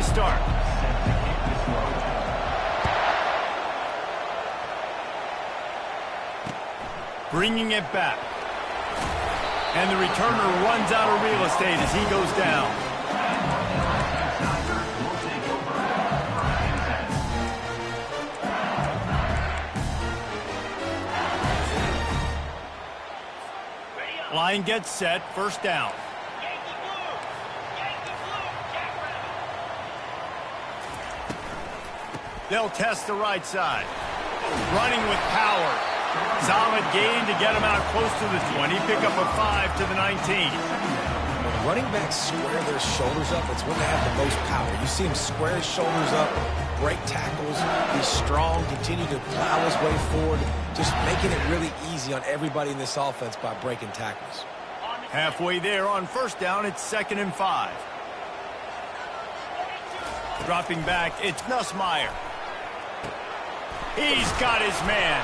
to start. Bringing it back. And the returner runs out of real estate as he goes down. Line gets set, first down. They'll test the right side. Running with power. Solid gain to get him out close to the 20. Pick up a 5 to the 19. When running backs square their shoulders up, it's when they have the most power. You see him square his shoulders up, break tackles, be strong, continue to plow his way forward, just making it really easy on everybody in this offense by breaking tackles. Halfway there on first down, it's 2nd and 5. Dropping back, it's Nussmeier. He's got his man.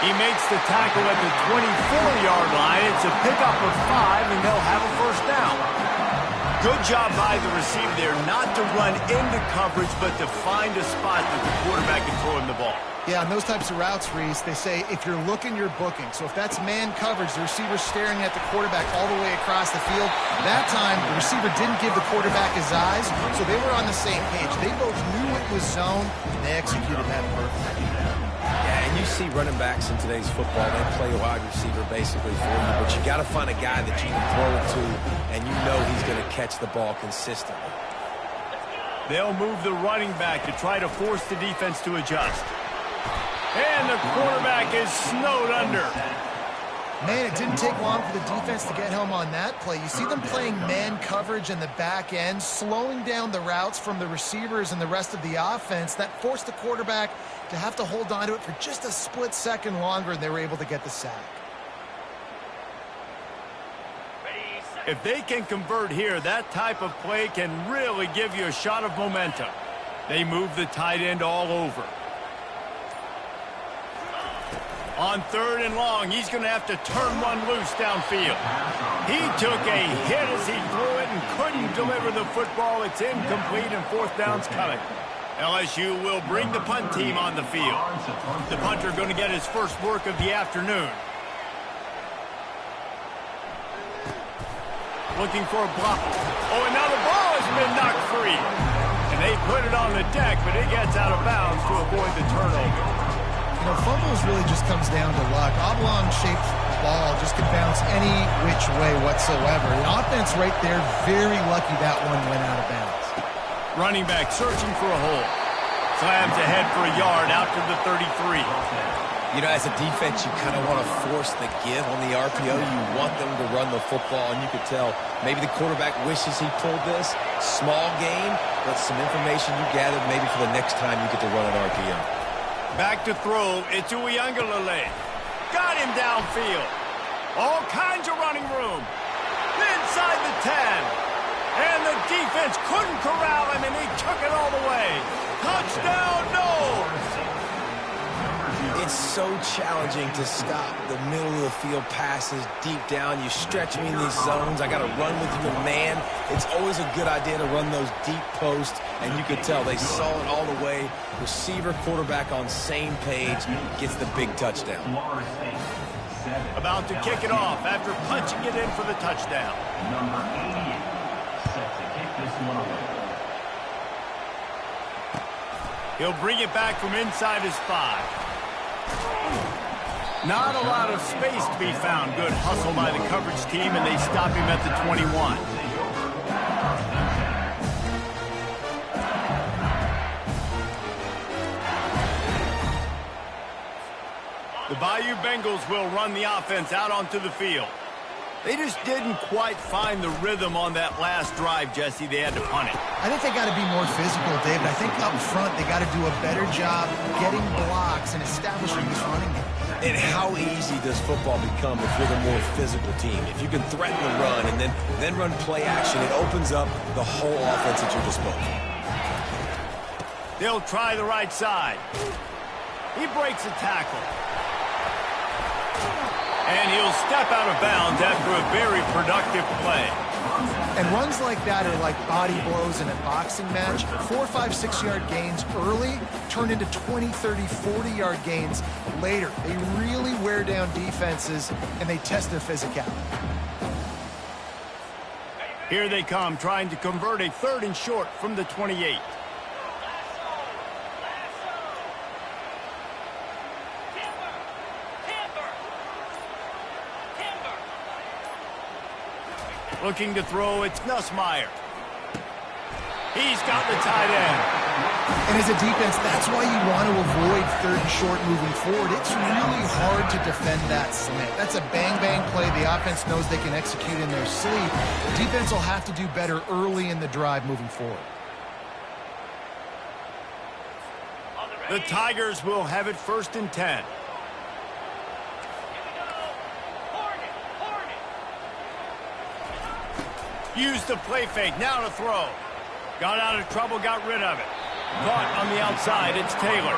He makes the tackle at the 24-yard line. It's a pickup of 5, and they'll have a first down. Good job by the receiver there, not to run into coverage, but to find a spot that the quarterback can throw him the ball. Yeah, on those types of routes, Reese, they say if you're looking, you're booking. So if that's man coverage, the receiver's staring at the quarterback all the way across the field. That time, the receiver didn't give the quarterback his eyes, so they were on the same page. They both knew it was zone, and they executed that perfectly. Yeah, and you see running backs in today's football, they play a wide receiver basically for you, but you got to find a guy that you can throw it to, and you know he's going to catch the ball consistently. They'll move the running back to try to force the defense to adjust. And the quarterback is snowed under. Man, it didn't take long for the defense to get home on that play. You see them playing man coverage in the back end, slowing down the routes from the receivers and the rest of the offense. That forced the quarterback to have to hold on to it for just a split second longer, and they were able to get the sack. If they can convert here, that type of play can really give you a shot of momentum. They move the tight end all over. On 3rd and long, he's going to have to turn one loose downfield. He took a hit as he threw it and couldn't deliver the football. It's incomplete, and 4th down's coming. LSU will bring the punt team on the field. The punter going to get his first work of the afternoon. Looking for a block. Oh, and now the ball has been knocked free. And they put it on the deck, but it gets out of bounds to avoid the turnover. You know, fumbles really just comes down to luck. Oblong-shaped ball just could bounce any which way whatsoever. The offense right there, very lucky that one went out of bounds. Running back searching for a hole. Slams ahead for a yard out to the 33. You know, as a defense, you kind of want to force the give on the RPO. You want them to run the football, and you could tell maybe the quarterback wishes he pulled this. Small gain, but some information you gathered maybe for the next time you get to run an RPO. Back to throw, it's Uiagalelei. Got him downfield. All kinds of running room. Inside the 10. And the defense couldn't corral him, and he took it all the way. Touchdown, no! It's so challenging to stop the middle of the field passes deep down. You stretch me in these zones. I got to run with you, man. It's always a good idea to run those deep posts, and you could tell they saw it all the way. Receiver, quarterback on same page, gets the big touchdown. About to kick it off after punching it in for the touchdown. Number 88 set to kick this one away. He'll bring it back from inside his 5. Not a lot of space to be found. Good hustle by the coverage team, and they stop him at the 21. The Bayou Bengals will run the offense out onto the field. They just didn't quite find the rhythm on that last drive, Jesse. They had to punt it. I think they got to be more physical, David. I think up front they got to do a better job getting blocks and establishing this running game. And how easy does football become if you're the more physical team? If you can threaten the run and then run play action, it opens up the whole offense at your disposal. They'll try the right side. He breaks a tackle. And he'll step out of bounds after a very productive play. And runs like that are like body blows in a boxing match. 4, 5, 6-yard gains early turn into 20, 30, 40-yard gains later. They really wear down defenses, and they test their physicality. Here they come, trying to convert a 3rd and short from the 28. Looking to throw, it's Nussmeier. He's got the tight end. And as a defense, that's why you want to avoid 3rd and short moving forward. It's really hard to defend that slant. That's a bang-bang play. The offense knows they can execute in their sleep. The defense will have to do better early in the drive moving forward. The Tigers will have it 1st and 10. Used the play fake, now to throw. Got out of trouble, got rid of it. Caught on the outside, it's Taylor.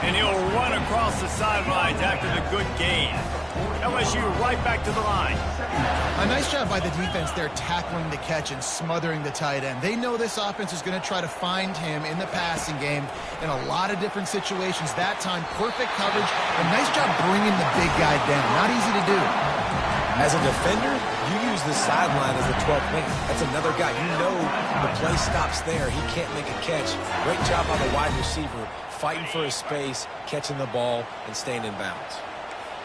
And he'll run across the sidelines after the good gain. LSU right back to the line. A nice job by the defense there tackling the catch and smothering the tight end. They know this offense is going to try to find him in the passing game in a lot of different situations. That time, perfect coverage, and nice job bringing the big guy down. Not easy to do. As a defender, you use the sideline as the 12th man. That's another guy. You know the play stops there. He can't make a catch. Great job by the wide receiver, fighting for his space, catching the ball, and staying in bounds.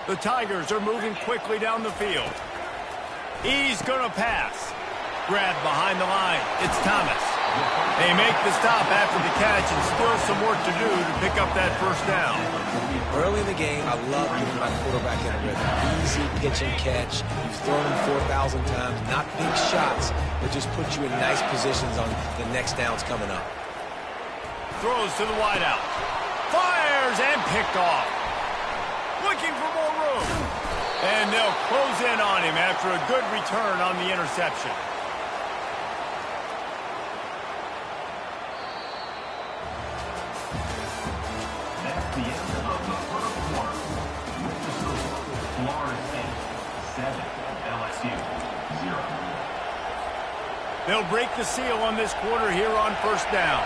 The Tigers are moving quickly down the field. He's going to pass. Grab behind the line. It's Thomas. They make the stop after the catch and still some work to do to pick up that 1st down. Early in the game, I love getting my quarterback in a rhythm. Easy pitch and catch. You've thrown him 4,000 times. Not big shots, but just put you in nice positions on the next downs coming up. Throws to the wideout. Fires and picked off. Looking for more room. And they'll close in on him after a good return on the interception. That's the end of the first quarter. Florida State 7, LSU 0. They'll break the seal on this quarter here on 1st down.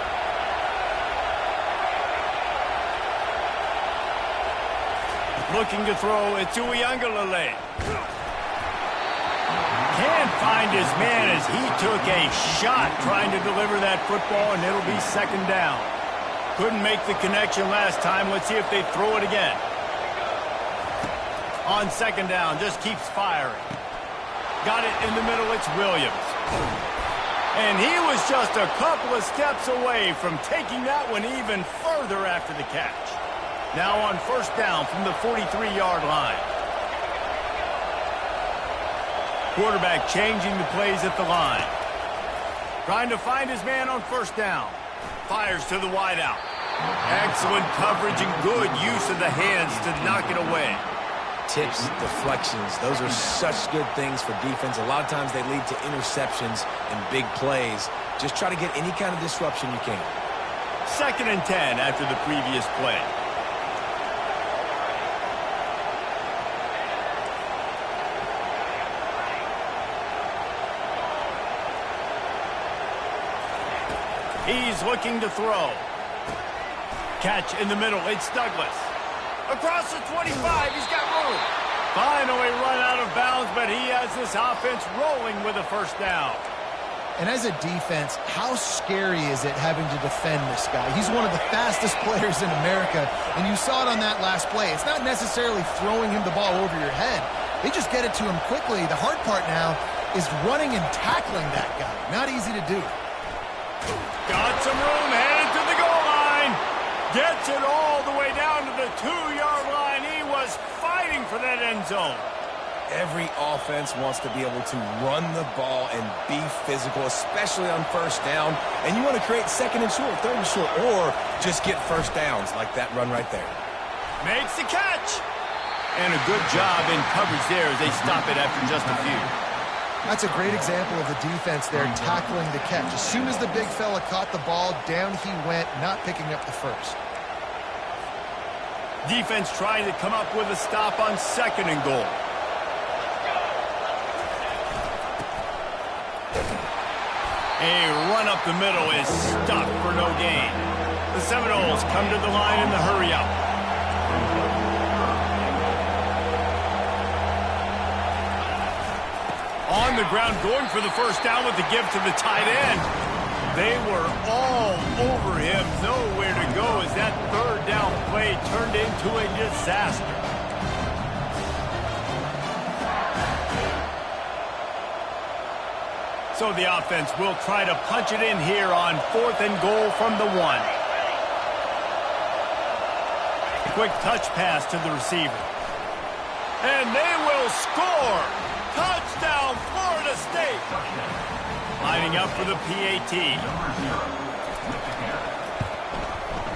Looking to throw, it's Uiagalelei. Can't find his man as he took a shot trying to deliver that football, and it'll be 2nd down. Couldn't make the connection last time. Let's see if they throw it again. On 2nd down, just keeps firing. Got it in the middle, it's Williams. And he was just a couple of steps away from taking that one even further after the catch. Now on 1st down from the 43-yard line. Quarterback changing the plays at the line. Trying to find his man on 1st down. Fires to the wideout. Excellent coverage and good use of the hands to knock it away. Tips, deflections, those are such good things for defense. A lot of times they lead to interceptions and big plays. Just try to get any kind of disruption you can. 2nd and 10 after the previous play. He's looking to throw. Catch in the middle. It's Douglas. Across the 25. He's got room. Finally run out of bounds, but he has this offense rolling with a 1st down. And as a defense, how scary is it having to defend this guy? He's one of the fastest players in America, and you saw it on that last play. It's not necessarily throwing him the ball over your head. They just get it to him quickly. The hard part now is running and tackling that guy. Not easy to do. Got some room, headed to the goal line. Gets it all the way down to the 2-yard line. He was fighting for that end zone. Every offense wants to be able to run the ball and be physical, especially on 1st down. And you want to create 2nd and short, 3rd and short, or just get 1st downs like that run right there. Makes the catch. And a good job in coverage there as they stop it after just a few. That's a great example of the defense there tackling the catch. As soon as the big fella caught the ball, down he went, not picking up the 1st. Defense trying to come up with a stop on 2nd and goal. A run up the middle is stuck for no gain. The Seminoles come to the line in the hurry-up. On the ground, going for the first down with the give to the tight end. They were all over him, nowhere to go as that third down play turned into a disaster. So the offense will try to punch it in here on 4th and goal from the 1. Quick touch pass to the receiver. And they will score! Touchdown, Florida State! Lining up for the PAT.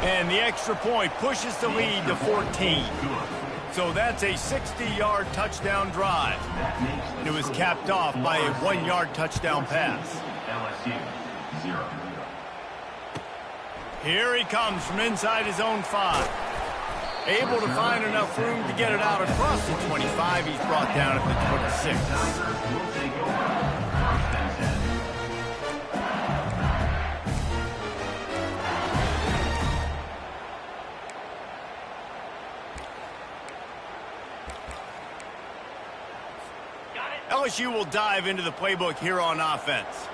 And the extra point pushes the lead to 14. So that's a 60-yard touchdown drive. And it was capped off by a 1-yard touchdown pass. Here he comes from inside his own 5. Able to find enough room to get it out across the 25. He's brought down at the 26. LSU will dive into the playbook here on offense.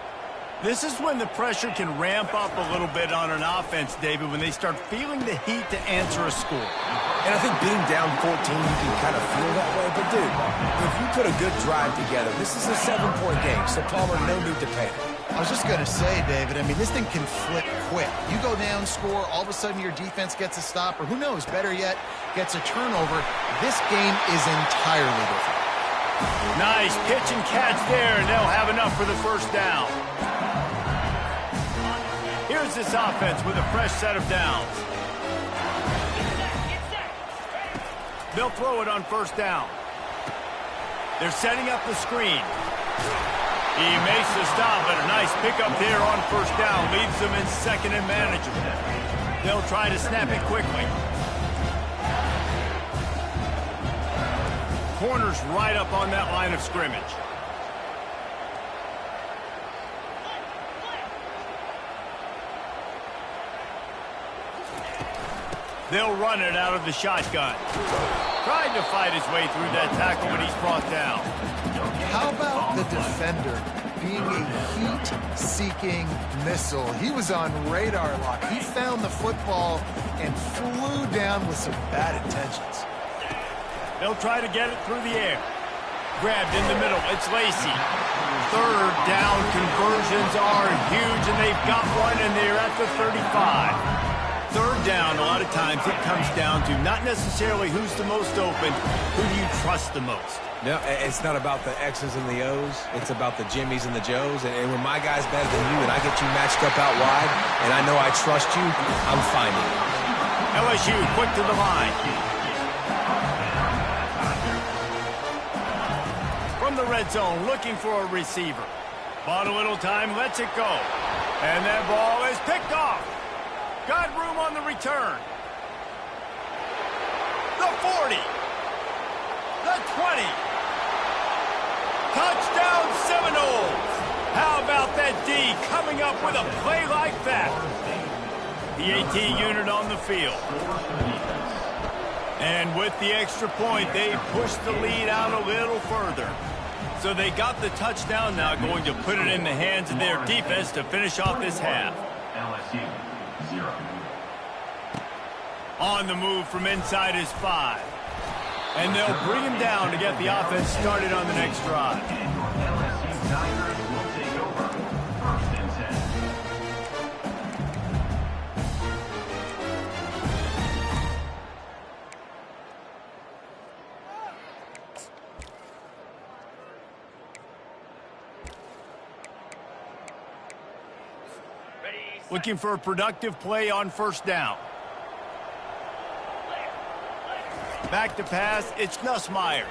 This is when the pressure can ramp up a little bit on an offense, David, when they start feeling the heat to answer a score. And I think being down 14, you can kind of feel that way. But, dude, if you put a good drive together, this is a 7-point game. So, Palmer, no need to panic. I was just going to say, David, I mean, this thing can flip quick. You go down, score, all of a sudden your defense gets a stop, or who knows, better yet, gets a turnover. This game is entirely different. Nice pitch and catch there, and they'll have enough for the first down. Here's this offense with a fresh set of downs. They'll throw it on first down. They're setting up the screen. He makes the stop, but a nice pickup there on first down. Leaves them in second and manageable. They'll try to snap it quickly. Corner's right up on that line of scrimmage. They'll run it out of the shotgun. Tried to fight his way through that tackle, but he's brought down. How about the defender being a heat-seeking missile? He was on radar lock. He found the football and flew down with some bad intentions. They'll try to get it through the air. Grabbed in the middle. It's Lacey. Third down conversions are huge, and they've got one, and they're at the 35. Third down, a lot of times it comes down to not necessarily who's the most open, who do you trust the most? No, it's not about the X's and the O's. It's about the Jimmies and the Joes. And when my guy's better than you and I get you matched up out wide, and I know I trust you, I'm finding it. LSU quick to the line. From the red zone, looking for a receiver. Bought a little time, lets it go. And that ball is picked off. Got room on the return. The 40. The 20. Touchdown Seminoles. How about that D coming up with a play like that? The AT unit on the field. And with the extra point, they push the lead out a little further. So they got the touchdown now, going to put it in the hands of their defense to finish off this half. LSU 0. On the move from inside his 5. And they'll bring him down to get the offense started on the next drive. LSU Tigers will take over. 1st and 10. Looking for a productive play on first down. Back to pass, it's Nussmeier.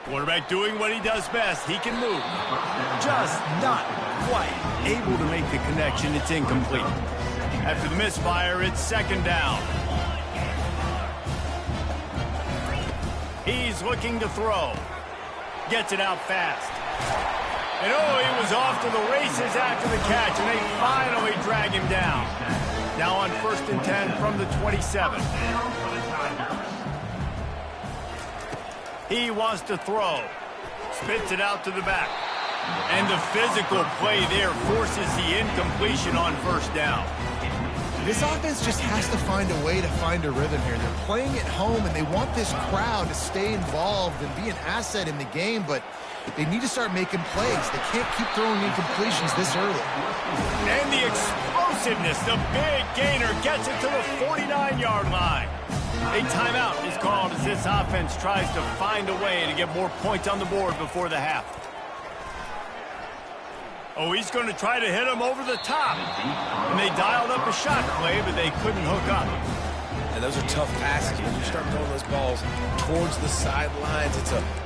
Quarterback doing what he does best. He can move. Just not quite able to make the connection. It's incomplete. After the misfire, it's second down. He's looking to throw. Gets it out fast. And oh, he was off to the races after the catch, and they finally drag him down. Now on 1st and 10 from the 27. He wants to throw. Spits it out to the back. And the physical play there forces the incompletion on 1st down. This offense just has to find a way to find a rhythm here. They're playing at home, and they want this crowd to stay involved and be an asset in the game, but they need to start making plays. They can't keep throwing incompletions this early. And the explosiveness, the big gainer gets it to the 49-yard line. A timeout is called as this offense tries to find a way to get more points on the board before the half. Oh, he's going to try to hit him over the top. And they dialed up a shot play, but they couldn't hook up. And those are tough passes. When you start throwing those balls towards the sidelines,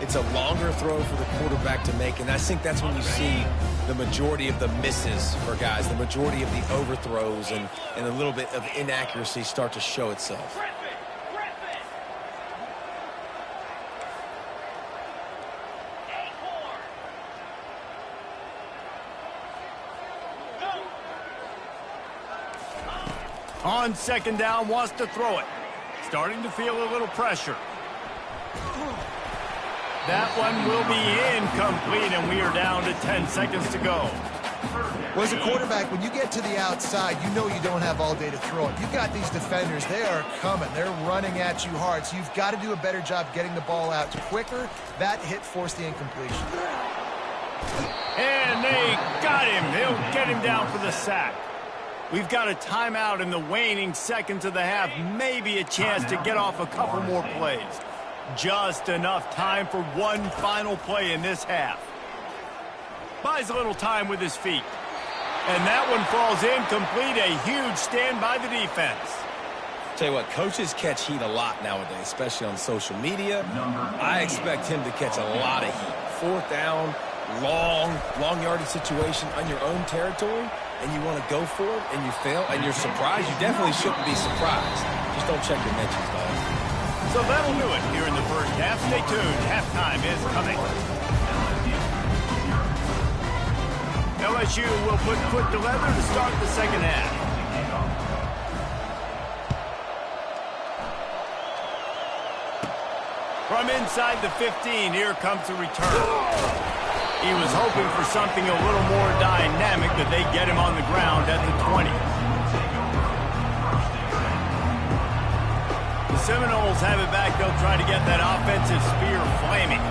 it's a longer throw for the quarterback to make. And I think that's when you see the majority of the misses for guys, the majority of the overthrows and a little bit of inaccuracy start to show itself. On 2nd down, wants to throw it. Starting to feel a little pressure. That one will be incomplete, and we are down to 10 seconds to go. Well, as a quarterback, when you get to the outside, you know you don't have all day to throw it. You've got these defenders. They are coming. They're running at you hard, so you've got to do a better job getting the ball out quicker. That hit forced the incompletion. And they got him. They'll get him down for the sack. We've got a timeout in the waning seconds of the half. Maybe a chance to get off a couple more plays. Just enough time for one final play in this half. Buys a little time with his feet. And that one falls incomplete. A huge stand by the defense. Tell you what, coaches catch heat a lot nowadays, especially on social media. I expect him to catch a lot of heat. 4th down, long yardage situation on your own territory, and you want to go for it, and you fail, and you're surprised. You definitely shouldn't be surprised. Just don't check your mentions, dog. So that'll do it here in the first half. Stay tuned. Halftime is coming. LSU will put foot to leather to start the second half. From inside the 15, here comes the return. He was hoping for something a little more dynamic, but they get him on the ground at the 20. The Seminoles have it back. They'll try to get that offensive spear flaming.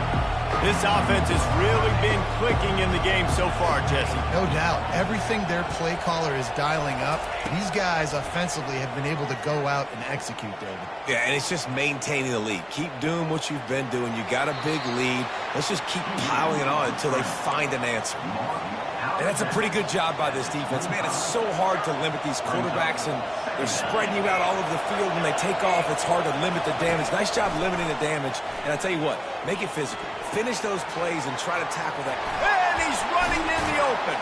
This offense has really been clicking in the game so far, Jesse. No doubt. Everything their play caller is dialing up, these guys offensively have been able to go out and execute, David. Yeah, and it's just maintaining the lead. Keep doing what you've been doing. You got a big lead. Let's just keep piling it on until they find an answer. And that's a pretty good job by this defense. Man, it's so hard to limit these quarterbacks, and they're spreading you out all over the field. When they take off, it's hard to limit the damage. Nice job limiting the damage. And I tell you what, make it physical. Finish those plays and try to tackle that. And he's running in the open.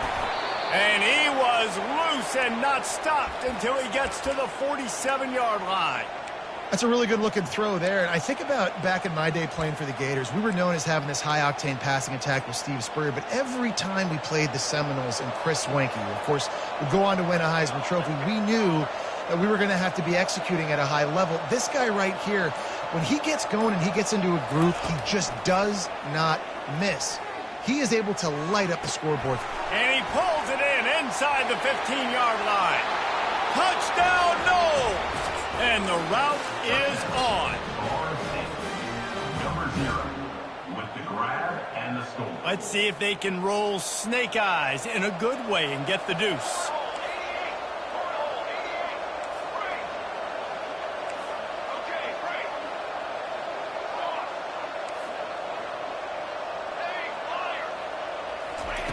And he was loose and not stopped until he gets to the 47-yard line. That's a really good-looking throw there. And I think about back in my day playing for the Gators, we were known as having this high-octane passing attack with Steve Spurrier, but every time we played the Seminoles and Chris Swanke, who, of course, would go on to win a Heisman Trophy, we knew that we were going to have to be executing at a high level. This guy right here, when he gets going and he gets into a groove, he just does not miss. He is able to light up the scoreboard. And he pulls it in inside the 15-yard line. Touchdown, Noles! And the route is on. Number 0 with the grab and the score. Let's see if they can roll snake eyes in a good way and get the deuce.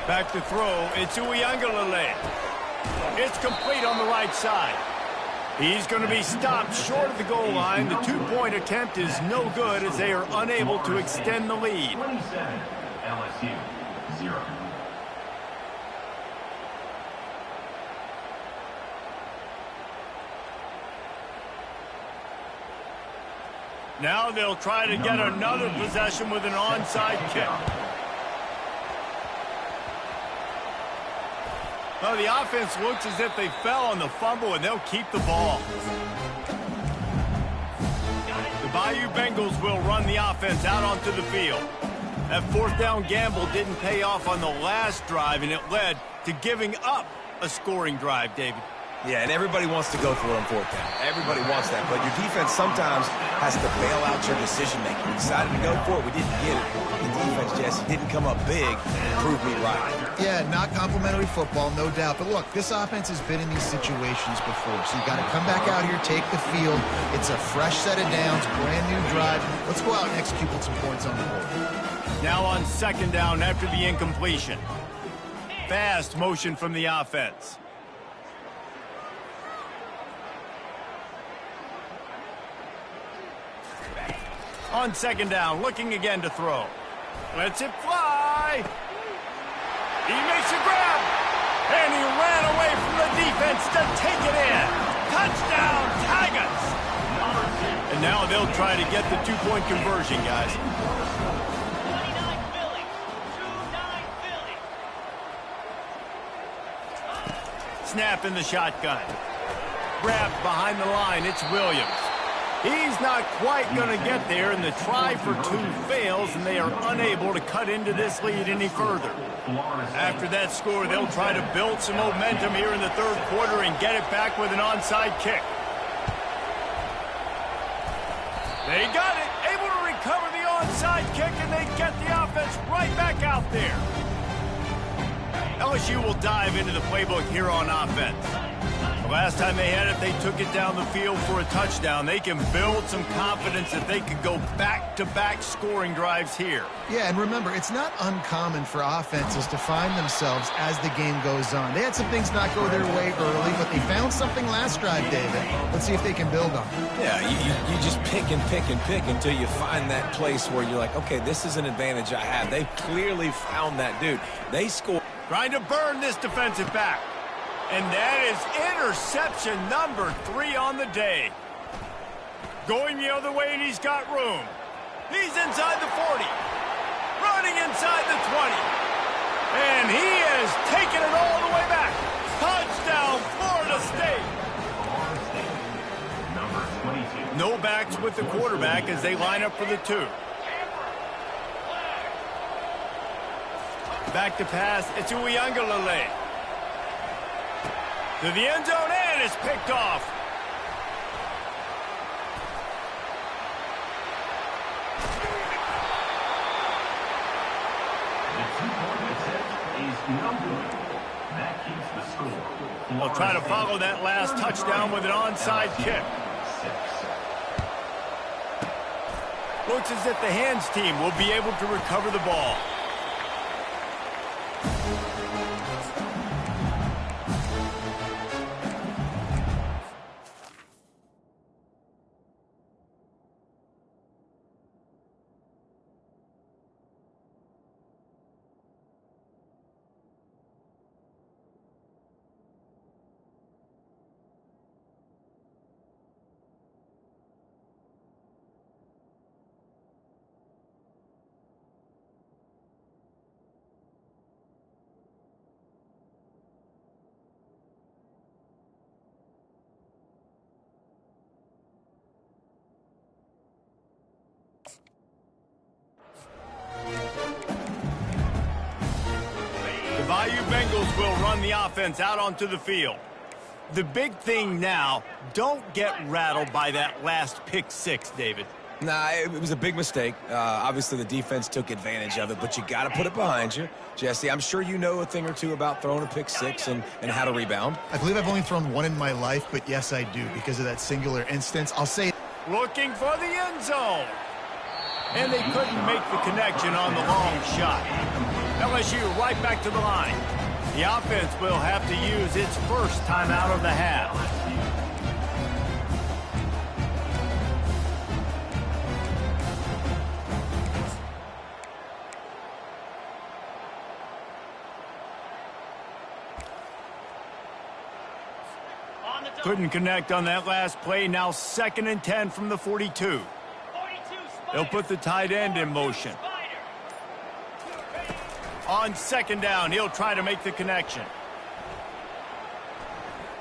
Back to throw. It's Uiagalelei. It's complete on the right side. He's going to be stopped short of the goal line. The two-point attempt is no good as they are unable to extend the lead. 27, LSU, 0. Now they'll try to get another possession with an onside kick. Well, the offense looks as if they fell on the fumble, and they'll keep the ball. The Bayou Bengals will run the offense out onto the field. That fourth down gamble didn't pay off on the last drive, and it led to giving up a scoring drive, David. Yeah, and everybody wants to go for it on fourth down. Everybody wants that, but your defense sometimes has to bail out your decision-making. We decided to go for it. We didn't get it. The defense, Jesse, didn't come up big and prove me right. Yeah, not complimentary football, no doubt. But look, this offense has been in these situations before, so you got to come back out here, take the field. It's a fresh set of downs, brand new drive. Let's go out and execute with some points on the board. Now on second down after the incompletion. Fast motion from the offense. On second down, looking again to throw. Lets it fly. He makes a grab. And he ran away from the defense to take it in. Touchdown, Tigers. And now they'll try to get the two-point conversion, guys. 29 Philly. 29 Philly. Snap in the shotgun. Grabbed behind the line, it's Williams. He's not quite going to get there, and the try for two fails, and they are unable to cut into this lead any further. After that score, they'll try to build some momentum here in the third quarter and get it back with an onside kick. They got it, able to recover the onside kick, and they get the offense right back out there. LSU will dive into the playbook here on offense. The last time they had it, they took it down the field for a touchdown. They can build some confidence that they could go back-to-back scoring drives here. Yeah, and remember, it's not uncommon for offenses to find themselves as the game goes on. They had some things not go their way early, but they found something last drive, David. Let's see if they can build on it. Yeah, you just pick and pick and pick until you find that place where you're like, okay, this is an advantage I have. They clearly found that dude. They scored. Trying to burn this defensive back. And that is interception number 3 on the day. Going the other way, and he's got room. He's inside the 40. Running inside the 20. And he has taken it all the way back. Touchdown, Florida State. Number 22. No backs with the quarterback as they line up for the 2. Back to pass, it's Uiagalelei. To the end zone, and it's picked off. The two-point attempt is no good. That keeps the score. They'll try to follow that last touchdown with an onside kick. 6. Looks as if the hands team will be able to recover the ball. The Bayou Bengals will run the offense out onto the field. The big thing now, don't get rattled by that last pick 6, David. Nah, it was a big mistake. Obviously, the defense took advantage of it, but you got to put it behind you. Jesse, I'm sure you know a thing or two about throwing a pick 6 and how to rebound. I believe I've only thrown one in my life, but yes, I do, because of that singular instance. I'll say... Looking for the end zone. And they couldn't make the connection on the long shot. LSU right back to the line. The offense will have to use its first timeout of the half. Couldn't connect on that last play. Now 2nd and 10 from the 42. They'll put the tight end in motion. On second down, he'll try to make the connection.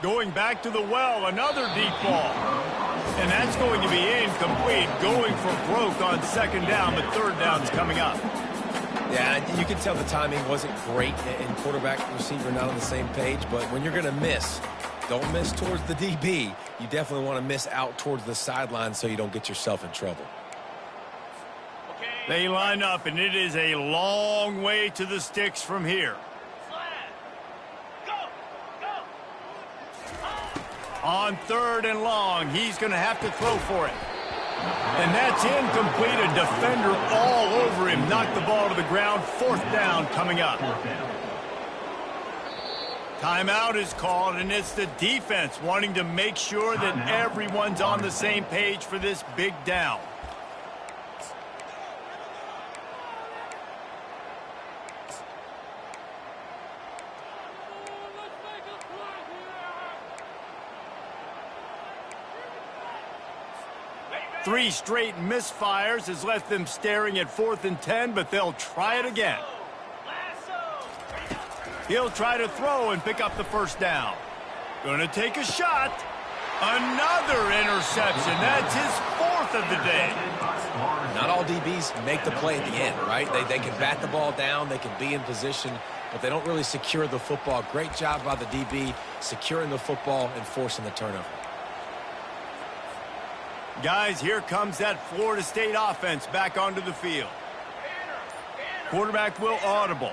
Going back to the well, another deep ball. And that's going to be incomplete. Going for broke on second down, but third down's coming up. Yeah, you can tell the timing wasn't great, and quarterback and receiver not on the same page, but when you're going to miss, don't miss towards the DB. You definitely want to miss out towards the sideline so you don't get yourself in trouble. They line up, and it is a long way to the sticks from here. On third and long, he's going to have to throw for it. And that's incomplete. A defender all over him. Knocked the ball to the ground. Fourth down coming up. Timeout is called, and it's the defense wanting to make sure that everyone's on the same page for this big down. Three straight misfires has left them staring at 4th and 10, but they'll try it again. He'll try to throw and pick up the first down. Gonna take a shot. Another interception. That's his 4th of the day. Not all DBs make the play at the end, right? They can bat the ball down, they can be in position, but they don't really secure the football. Great job by the DB securing the football and forcing the turnover. Guys, here comes that Florida State offense back onto the field. Quarterback will audible.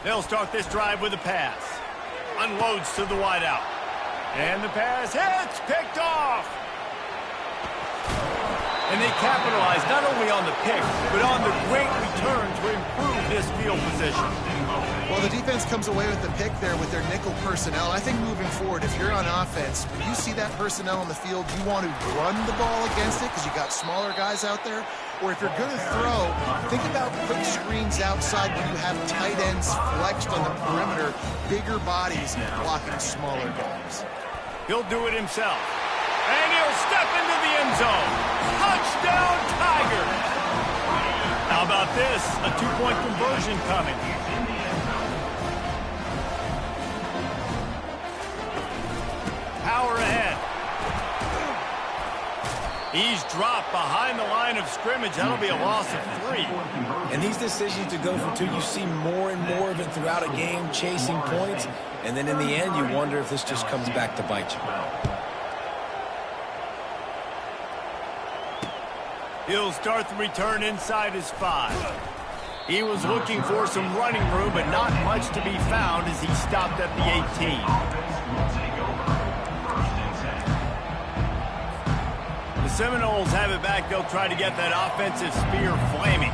They'll start this drive with a pass. Unloads to the wideout. And the pass hits, picked off. And they capitalize not only on the pick, but on the great return to improve this field position. Well, the defense comes away with the pick there with their nickel personnel. I think moving forward, if you're on offense, when you see that personnel on the field, you want to run the ball against it because you got smaller guys out there. Or if you're going to throw, think about quick screens outside when you have tight ends flexed on the perimeter, bigger bodies blocking smaller guys. He'll do it himself. And he'll step into the end zone. Touchdown, Tigers! How about this? A two-point conversion coming. Power ahead. He's dropped behind the line of scrimmage. That'll be a loss of 3. And these decisions to go for 2, you see more and more of it throughout a game, chasing points. And then in the end, you wonder if this just comes back to bite you. He'll start the return inside his 5. He was looking for some running room, but not much to be found as he stopped at the 18. The Seminoles have it back. They'll try to get that offensive spear flaming.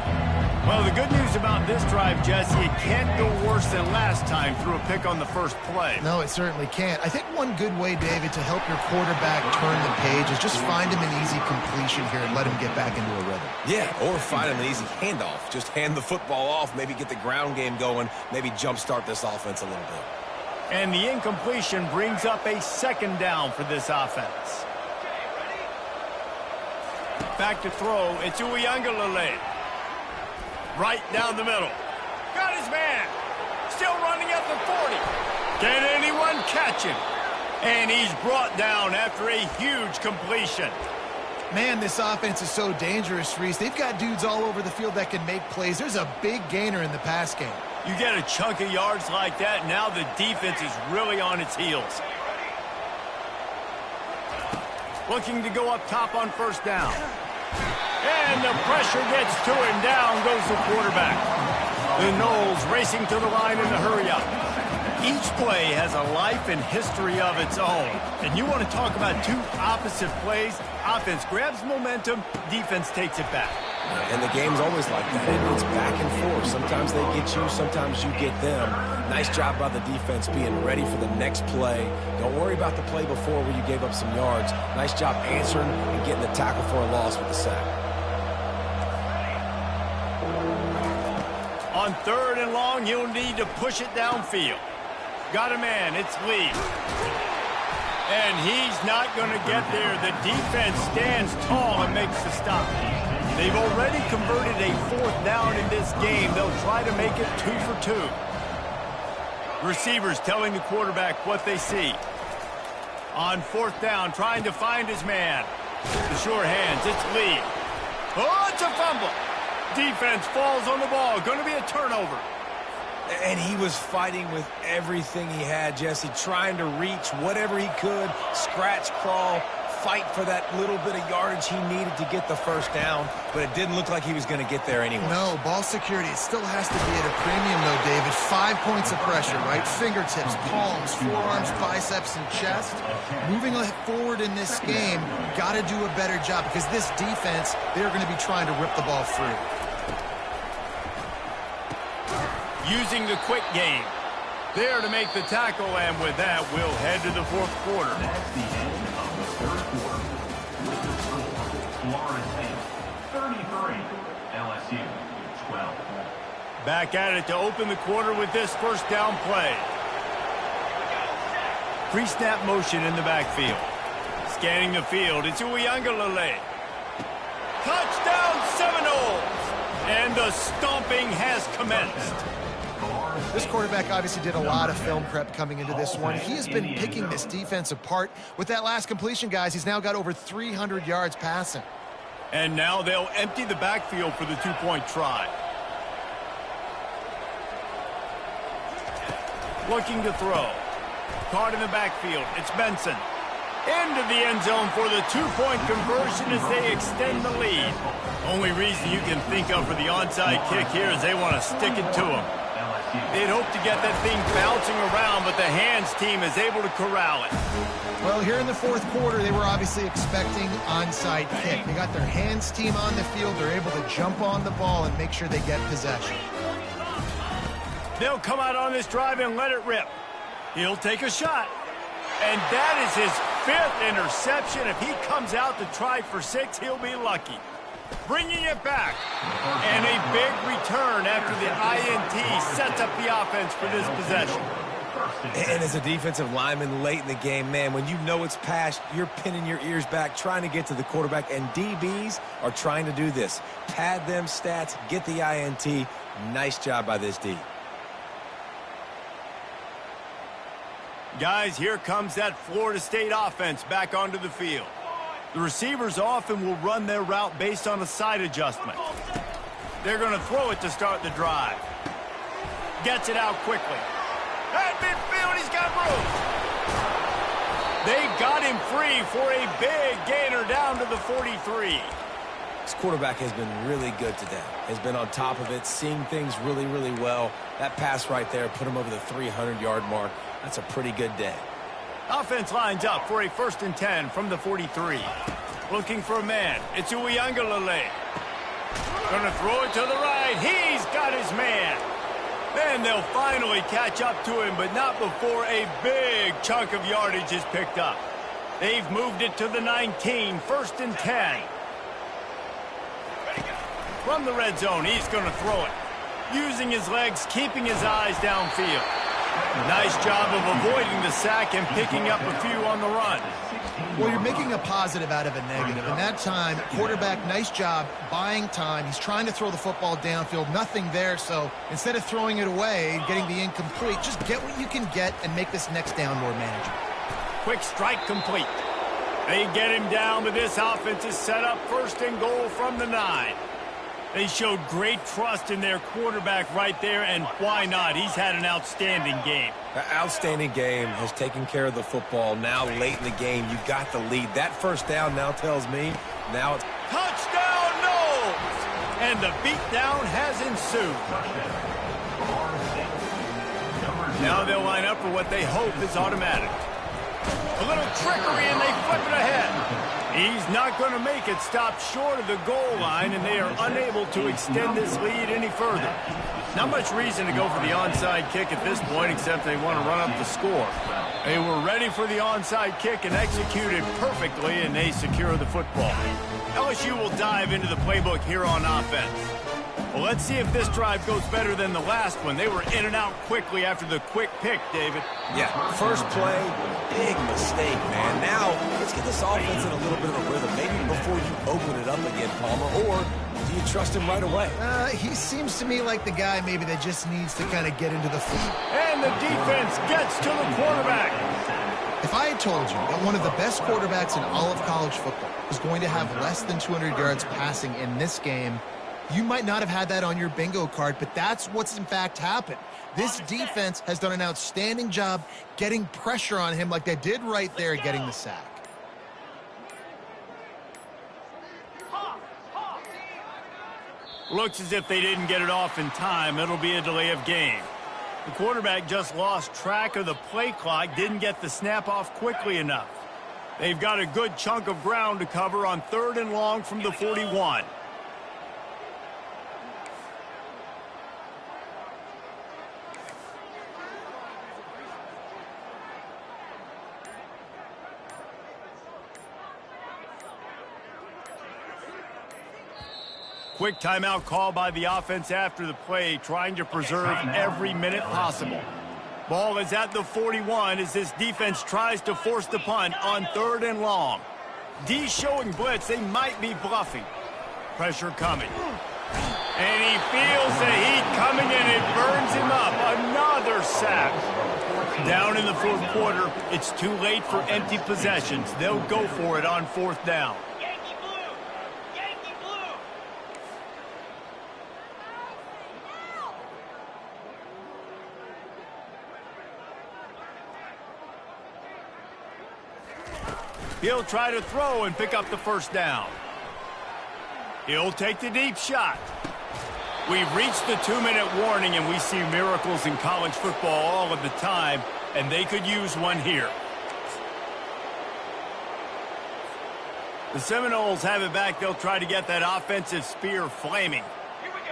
Well, the good news about this drive, Jesse, it can't go worse than last time through a pick on the first play. No, it certainly can't. I think one good way, David, to help your quarterback turn the page is just find him an easy completion here and let him get back into a rhythm. Yeah, or find him an easy handoff. Just hand the football off, maybe get the ground game going, maybe jumpstart this offense a little bit. And the incompletion brings up a second down for this offense. Back to throw. It's Uiagalelei. Right down the middle. Got his man. Still running at the 40. Can anyone catch him? And he's brought down after a huge completion. Man, this offense is so dangerous, Reese. They've got dudes all over the field that can make plays. There's a big gainer in the pass game. You get a chunk of yards like that, now the defense is really on its heels. Looking to go up top on first down. And the pressure gets to him. Down goes the quarterback. The Noles racing to the line in the hurry-up. Each play has a life and history of its own. And you want to talk about two opposite plays. Offense grabs momentum, defense takes it back. And the game's always like that. It's back and forth. Sometimes they get you, sometimes you get them. Nice job by the defense being ready for the next play. Don't worry about the play before where you gave up some yards. Nice job answering and getting the tackle for a loss with the sack. On third and long, he'll need to push it downfield. Got a man, it's Lee. And he's not going to get there. The defense stands tall and makes the stop. They've already converted a fourth down in this game. They'll try to make it 2 for 2. Receivers telling the quarterback what they see. On fourth down, trying to find his man. The sure hands, it's Lee. Oh, it's a fumble. Defense falls on the ball. Going to be a turnover. And he was fighting with everything he had, Jesse, trying to reach whatever he could, scratch, crawl, fight for that little bit of yardage he needed to get the first down, but it didn't look like he was going to get there anyway. No, ball security, it still has to be at a premium, though, David. 5 points of pressure, right? Fingertips, palms, forearms, biceps, and chest. Moving forward in this game, got to do a better job because this defense, they're going to be trying to rip the ball free. Using the quick game. There to make the tackle, and with that, we'll head to the fourth quarter. That's the end of the third quarter. With the score, Florida State 33, LSU 12. Back at it to open the quarter with this first down play. Pre-snap motion in the backfield. Scanning the field, it's Uiagalelei. Touchdown Seminoles! And the stomping has commenced. This quarterback obviously did a lot of film prep coming into this one. He has been picking this defense apart. With that last completion, guys, he's now got over 300 yards passing. And now they'll empty the backfield for the two-point try. Looking to throw. Caught in the backfield. It's Benson. Into the end zone for the two-point conversion as they extend the lead. Only reason you can think of for the onside kick here is they want to stick it to him. They'd hope to get that thing bouncing around, but the hands team is able to corral it. Well, here in the fourth quarter, they were obviously expecting onside kick. They got their hands team on the field. They're able to jump on the ball and make sure they get possession. They'll come out on this drive and let it rip. He'll take a shot. And that is his 5th interception. If he comes out to try for 6, he'll be lucky. Bringing it back. And a big return after the INT sets up the offense for this possession. And as a defensive lineman late in the game, man, when you know it's past, you're pinning your ears back, trying to get to the quarterback, and DBs are trying to do this. Pad them stats, get the INT. Nice job by this D. Guys, here comes that Florida State offense back onto the field. The receivers often will run their route based on a side adjustment. They're going to throw it to start the drive. Gets it out quickly. At midfield, he's got room. They got him free for a big gainer down to the 43. This quarterback has been really good today. Has been on top of it, seeing things really, really well. That pass right there put him over the 300-yard mark. That's a pretty good day. Offense lines up for a 1st and 10 from the 43. Looking for a man. It's Uiagalelei. Gonna throw it to the right. He's got his man. Then they'll finally catch up to him, but not before a big chunk of yardage is picked up. They've moved it to the 19, 1st and 10. From the red zone, he's gonna throw it. Using his legs, keeping his eyes downfield. Nice job of avoiding the sack and picking up a few on the run. Well, you're making a positive out of a negative. And that time, quarterback, nice job buying time. He's trying to throw the football downfield. Nothing there. So instead of throwing it away, getting the incomplete, just get what you can get and make this next down more manageable. Quick strike complete. They get him down, but this offense is set up 1st and goal from the 9. They showed great trust in their quarterback right there, and why not? He's had an outstanding game. An outstanding game, has taken care of the football. Now late in the game, you got the lead. That first down now tells me now it's touchdown Noles! And the beatdown has ensued. Now they'll line up for what they hope is automatic. A little trickery, and they flip it ahead. He's not going to make it stop short of the goal line, and they are unable to extend this lead any further. Not much reason to go for the onside kick at this point, except they want to run up the score. They were ready for the onside kick and executed perfectly, and they secure the football. LSU will dive into the playbook here on offense. Well, let's see if this drive goes better than the last one. They were in and out quickly after the quick pick, David. Yeah, first play, big mistake, man. Now, let's get this offense in a little bit of a rhythm. Maybe before you open it up again, Palmer, or do you trust him right away? He seems to me like the guy maybe that just needs to kind of get into the flow. And the defense gets to the quarterback. If I had told you that one of the best quarterbacks in all of college football was going to have less than 200 yards passing in this game, you might not have had that on your bingo card, but that's what's in fact happened. This defense has done an outstanding job getting pressure on him like they did right there, getting the sack. Looks as if they didn't get it off in time. It'll be a delay of game. The quarterback just lost track of the play clock, didn't get the snap off quickly enough. They've got a good chunk of ground to cover on 3rd and long from the 41. Quick timeout call by the offense after the play, trying to preserve every minute possible. Ball is at the 41 as this defense tries to force the punt on 3rd and long. D showing blitz. They might be bluffing. Pressure coming. And he feels the heat coming and it burns him up. Another sack. Down in the 4th quarter, it's too late for empty possessions. They'll go for it on 4th down. He'll try to throw and pick up the 1st down. He'll take the deep shot. We've reached the 2-minute warning, and we see miracles in college football all of the time, and they could use one here. The Seminoles have it back. They'll try to get that offensive spear flaming.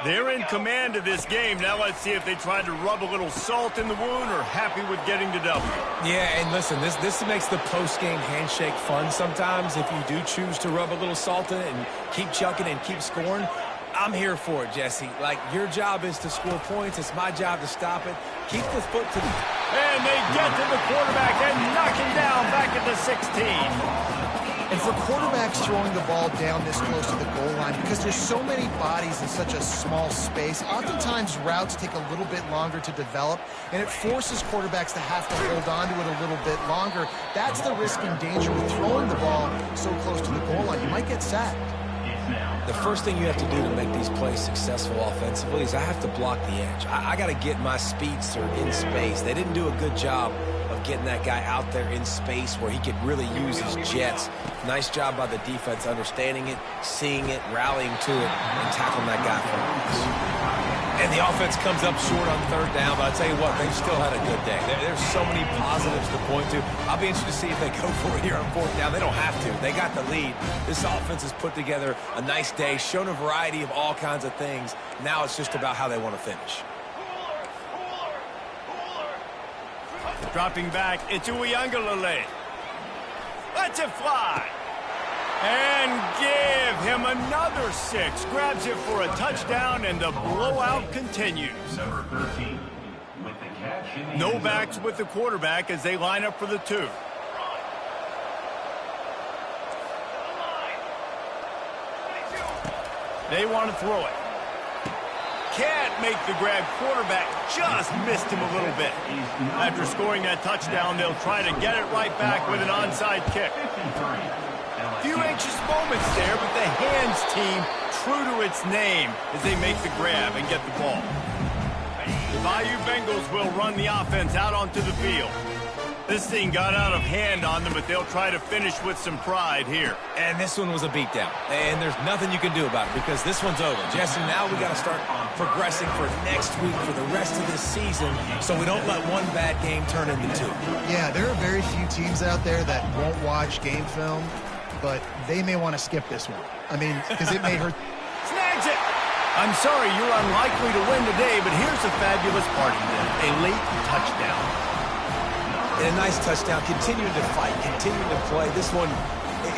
They're in command of this game. Now let's see if they try to rub a little salt in the wound or happy with getting the W. Yeah, and listen, this makes the post-game handshake fun sometimes if you do choose to rub a little salt in it and keep chucking and keep scoring. I'm here for it, Jesse. Like, your job is to score points. It's my job to stop it. Keep the foot to the... And they get to the quarterback and knock him down back at the 16. And for quarterbacks throwing the ball down this close to the goal line, because there's so many bodies in such a small space, oftentimes routes take a little bit longer to develop, and it forces quarterbacks to have to hold on to it a little bit longer. That's the risk and danger with throwing the ball so close to the goal line. You might get sacked. The first thing you have to do to make these plays successful offensively is I have to block the edge. I got to get my speedster in space. They didn't do a good job of getting that guy out there in space where he could really use his jets. Nice job by the defense understanding it, seeing it, rallying to it, and tackling that guy for once. And the offense comes up short on 3rd down, but I'll tell you what, they've still had a good day. There's so many positives to point to. I'll be interested to see if they go for it here on 4th down. They don't have to. They got the lead. This offense has put together a nice day, shown a variety of all kinds of things. Now it's just about how they want to finish. Dropping back, it's Uiagalelei. Lets it fly. And give him another 6. Grabs it for a touchdown, and the blowout continues. Number 13 with the catch in the No backs with the quarterback as they line up for the 2. They want to throw it. Can't make the grab. Quarterback just missed him a little bit. After scoring that touchdown, they'll try to get it right back with an onside kick. Few anxious moments there, but the hands team true to its name as they make the grab and get the ball. The Bayou Bengals will run the offense out onto the field. This thing got out of hand on them, but they'll try to finish with some pride here. And this one was a beatdown. And there's nothing you can do about it because this one's over. Jesse, now we got to start progressing for next week for the rest of this season so we don't let one bad game turn into 2. Yeah, there are very few teams out there that won't watch game film, but they may want to skip this one. I mean, because it may hurt. Snags it! I'm sorry, you're unlikely to win today, but here's a fabulous party then. A late touchdown. And a nice touchdown. Continuing to fight, continuing to play. This one,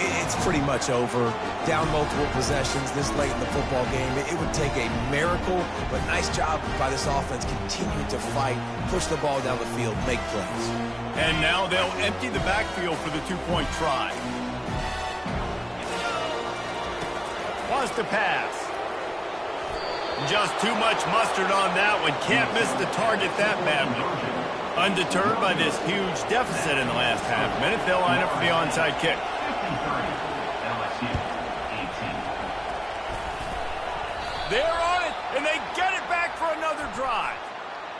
it's pretty much over. Down multiple possessions this late in the football game. It would take a miracle, but nice job by this offense. Continue to fight, push the ball down the field, make plays. And now they'll empty the backfield for the 2-point try. Wants to pass. Just too much mustard on that one. Can't miss the target that badly. Undeterred by this huge deficit in the last half minute, they'll line up for the onside kick. 53, LSU 18. They're on it, and they get it back for another drive.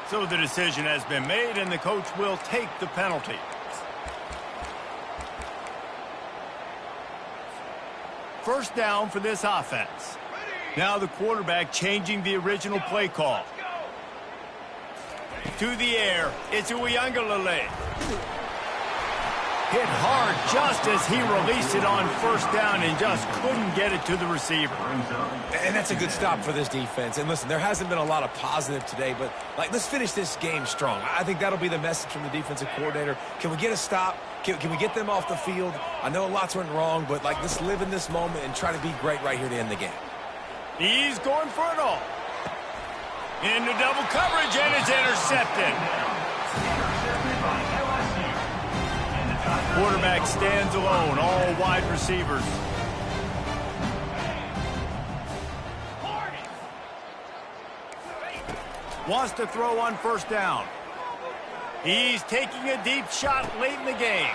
So the decision has been made, and the coach will take the penalty. First down for this offense. Now the quarterback changing the original play call. To the air, it's Uiagalelei. Hit hard just as he released it on first down and just couldn't get it to the receiver. And that's a good stop for this defense. And listen, there hasn't been a lot of positive today, but let's finish this game strong. I think that'll be the message from the defensive coordinator. Can we get a stop? Can we get them off the field? I know lots went wrong, but let's live in this moment and try to be great right here to end the game. He's going for it all. Into double coverage, and it's intercepted. Quarterback stands alone, all wide receivers. Wants to throw on first down. He's taking a deep shot late in the game.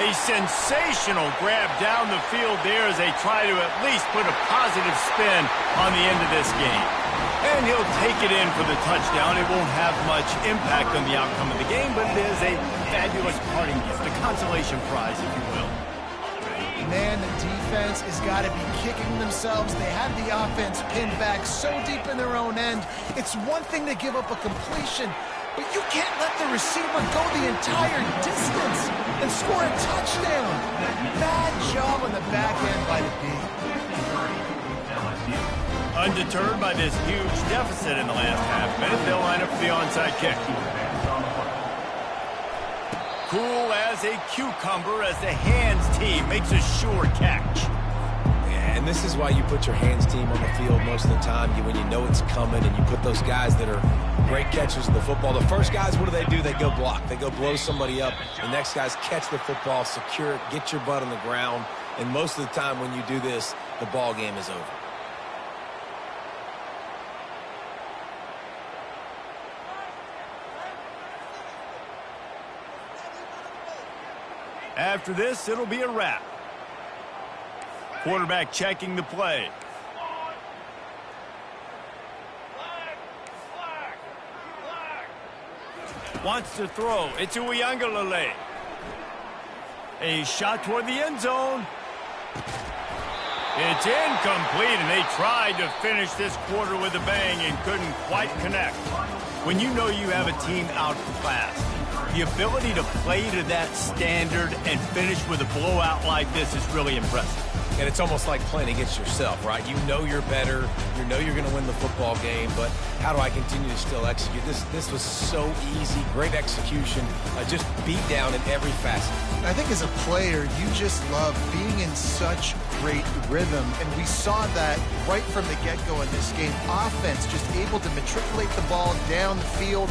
A sensational grab down the field there as they try to at least put a positive spin on the end of this game. And he'll take it in for the touchdown. It won't have much impact on the outcome of the game, but it is a fabulous parting gift, a consolation prize, if you will. Man, the defense has got to be kicking themselves. They had the offense pinned back so deep in their own end. It's one thing to give up a completion, but you can't let the receiver go the entire distance and score a touchdown. Bad job on the back end by the D. Undeterred by this huge deficit in the last half minute, they'll line up for the onside kick. Cool as a cucumber as the hands team makes a sure catch. Yeah, and this is why you put your hands team on the field most of the time. When you know it's coming and you put those guys that are great catchers of the football. The first guys, what do? They go block. They go blow somebody up. The next guys catch the football, secure it, get your butt on the ground. And most of the time when you do this, the ball game is over. After this, it'll be a wrap. Quarterback checking the play. Wants to throw. It's Uiagalelei. A shot toward the end zone. It's incomplete, and they tried to finish this quarter with a bang and couldn't quite connect. When you know you have a team outclassed, the ability to play to that standard and finish with a blowout like this is really impressive. And it's almost like playing against yourself, right? You know you're better. You know you're going to win the football game, but how do I continue to still execute? This was so easy. Great execution. Just beat down in every facet. I think as a player, you just love being in such great rhythm, and we saw that right from the get-go in this game. Offense just able to matriculate the ball down the field,